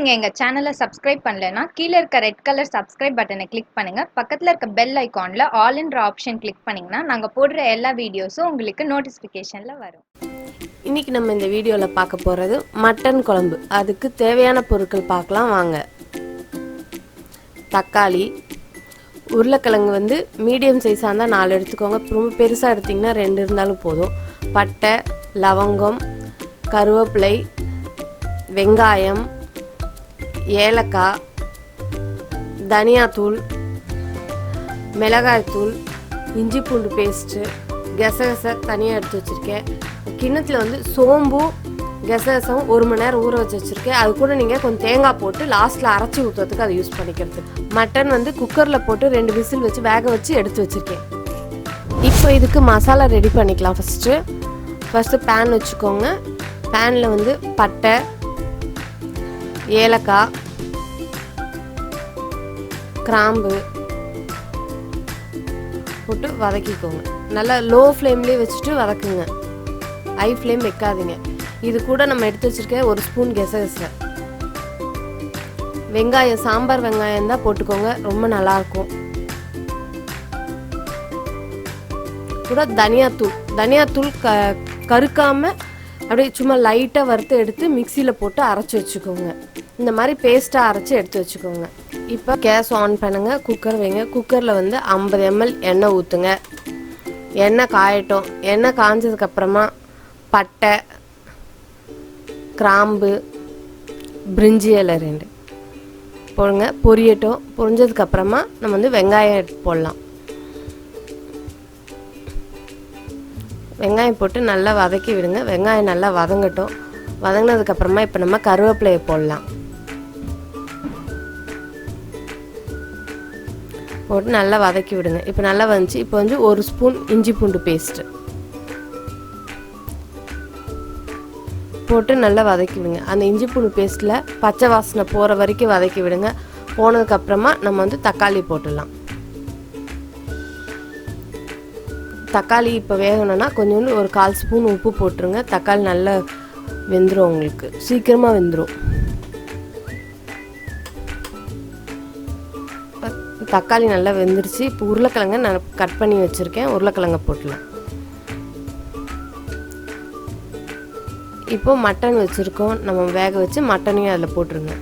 நீங்கள் எங்கள் சேனலை சப்ஸ்கிரைப் பண்ணலைன்னா கீழே இருக்க ரெட் கலர் சப்ஸ்கிரைப் பட்டனை கிளிக் பண்ணுங்கள். பக்கத்தில் இருக்க பெல் ஐக்கானில் ஆல்ன்ற ஆப்ஷன் கிளிக் பண்ணிங்கன்னா நாங்கள் போடுற எல்லா வீடியோஸும் உங்களுக்கு நோட்டிஃபிகேஷனில் வரும். இன்றைக்கி நம்ம இந்த வீடியோவில் பார்க்க போகிறது மட்டன் குழம்பு. அதுக்கு தேவையான பொருட்கள் பார்க்கலாம் வாங்க. தக்காளி, உருளைக்கிழங்கு மீடியம் சைஸாக இருந்தால் 4 எடுத்துக்கோங்க. ரொம்ப பெருசாக எடுத்திங்கன்னா 2 இருந்தாலும் போதும். பட்டை, லவங்கம், கருவேப்பிலை, வெங்காயம், ஏலக்காய், தனியாத்தூள், மிளகாய்த்தூள், இஞ்சி பூண்டு பேஸ்ட்டு, கசகசை தனியாக எடுத்து வச்சுருக்கேன். கிண்ணத்தில் சோம்பு கசகசம் 1 மணி நேரம் ஊற வச்சு வச்சுருக்கேன். அது கூட நீங்கள் கொஞ்சம் தேங்காய் போட்டு லாஸ்ட்டில் அரைச்சி ஊற்றுறதுக்கு அதை யூஸ் பண்ணிக்கிறது. மட்டன் குக்கரில் போட்டு 2 விசில் வச்சு வேக வச்சு எடுத்து வச்சுருக்கேன். இப்போ இதுக்கு மசாலா ரெடி பண்ணிக்கலாம். ஃபஸ்ட்டு பேன் வச்சுக்கோங்க. பேனில் பட்டை, ஏலக்காய், கிராம்பு போட்டு வதக்கிக்கோங்க. நல்லா லோ ஃப்ளேம்லேயே வச்சுட்டு வதக்குங்க, ஹை ஃப்ளேம் வைக்காதீங்க. இது கூட நம்ம எடுத்து வச்சுருக்க 1 ஸ்பூன் கசகசை, வெங்காயம், சாம்பார் வெங்காயம் தான் போட்டுக்கோங்க, ரொம்ப நல்லாயிருக்கும். கூட தனியாத்தூள் கருக்காமல் அப்படியே சும்மா லைட்டாக வறுத்து எடுத்து மிக்சியில் போட்டு அரைச்சி வச்சுக்கோங்க. இந்த மாதிரி பேஸ்ட்டாக அரைச்சி எடுத்து வச்சுக்கோங்க. இப்போ கேஸ் ஆன் பண்ணுங்கள், குக்கர் வைங்க. குக்கரில் 50 ml எண்ணெய் ஊற்றுங்க. எண்ணெய் காயட்டும். எண்ணெய் காய்ஞ்சதுக்கப்புறமா பட்டை, கிராம்பு, பிரிஞ்சி இலை 2 போடுங்க. பொரியட்டும். பொரிஞ்சதுக்கப்புறமா நம்ம வெங்காயம் எடுத்து போடலாம். வெங்காயம் போட்டு நல்லா வதக்கி விடுங்க. வெங்காயம் நல்லா வதங்கட்டும். வதங்கினதுக்கப்புறமா இப்போ நம்ம கருவேப்பிலையை போடலாம். போட்டு நல்லா வதக்கி விடுங்க. இப்போ நல்லா வந்துச்சு. இப்போ 1 ஸ்பூன் இஞ்சி பூண்டு பேஸ்ட்டு போட்டு நல்லா வதக்கி விடுங்க. அந்த இஞ்சி பூண்டு பேஸ்ட்டில் பச்சை வாசனை போகிற வரைக்கும் வதக்கி விடுங்க. போனதுக்கப்புறமா நம்ம தக்காளி போட்டுடலாம். தக்காளி இப்போ வேகணும்னா கொஞ்சோண்டு ஒரு 1/4 ஸ்பூன் உப்பு போட்டுருங்க. தக்காளி நல்லா வெந்துடும், உங்களுக்கு சீக்கிரமாக வெந்துடும். தக்காளி நல்லா வெந்துருச்சு. இப்போ உருளைக்கிழங்க நான் கட் பண்ணி வச்சுருக்கேன். உருளைக்கிழங்க போட்டுலாம். இப்போ மட்டன் வச்சுருக்கோம், நம்ம வேக வச்சு மட்டனையும் அதில் போட்டுருங்க.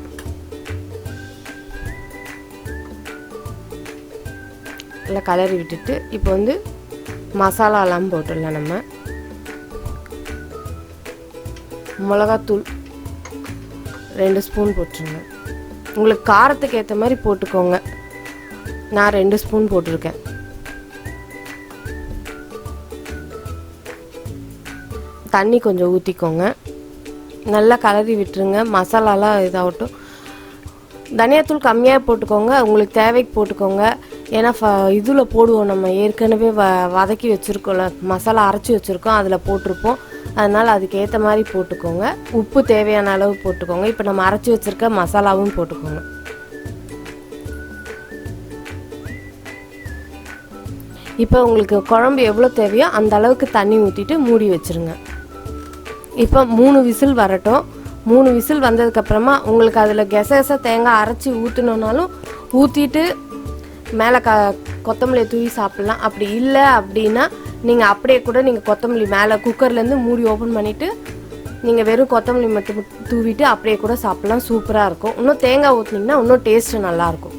நல்லா கலரி விட்டுட்டு இப்போ மசாலாலாம் போட்டுடலாம். நம்ம மிளகாத்தூள் 2 ஸ்பூன் போட்டுருங்க. உங்களுக்கு காரத்துக்கு ஏற்ற மாதிரி போட்டுக்கோங்க. நான் 2 ஸ்பூன் போட்டிருக்கேன். தண்ணி கொஞ்சம் ஊற்றிக்கோங்க. நல்லா கலரி விட்டுருங்க. மசாலாலாம் இதாகட்டும். தனியாத்தூள் கம்மியாக போட்டுக்கோங்க, உங்களுக்கு தேவைக்கு போட்டுக்கோங்க. ஏன்னா இதில் போடுவோம், நம்ம ஏற்கனவே வதக்கி வச்சுருக்கோம்ல, மசாலா அரைச்சி வச்சுருக்கோம், அதில் போட்டிருப்போம். அதனால் அதுக்கு ஏற்ற மாதிரி போட்டுக்கோங்க. உப்பு தேவையான அளவு போட்டுக்கோங்க. இப்போ நம்ம அரைச்சி வச்சுருக்க மசாலாவும் போட்டுக்கோங்க. இப்போ உங்களுக்கு குழம்பு எவ்வளோ தேவையோ அந்த அளவுக்கு தண்ணி ஊற்றிட்டு மூடி வச்சுருங்க. இப்போ 3 விசில் வரட்டும். 3 விசில் வந்ததுக்கப்புறமா உங்களுக்கு அதில் கசகசை தேங்காய் அரைச்சி ஊற்றணுன்னாலும் ஊற்றிட்டு மேலே கொத்தமல்லியை தூவி சாப்பிட்லாம். அப்படி இல்லை அப்படின்னா நீங்கள் அப்படியே கூட நீங்கள் கொத்தமல்லி மேலே குக்கர்லேருந்து மூடி ஓப்பன் பண்ணிவிட்டு நீங்கள் வெறும் கொத்தமல்லி மட்டும் தூவிட்டு அப்படியே கூட சாப்பிட்லாம். சூப்பராக இருக்கும். இன்னும் தேங்காய் ஊற்றினீங்கன்னா இன்னும் டேஸ்ட்டு நல்லாயிருக்கும்.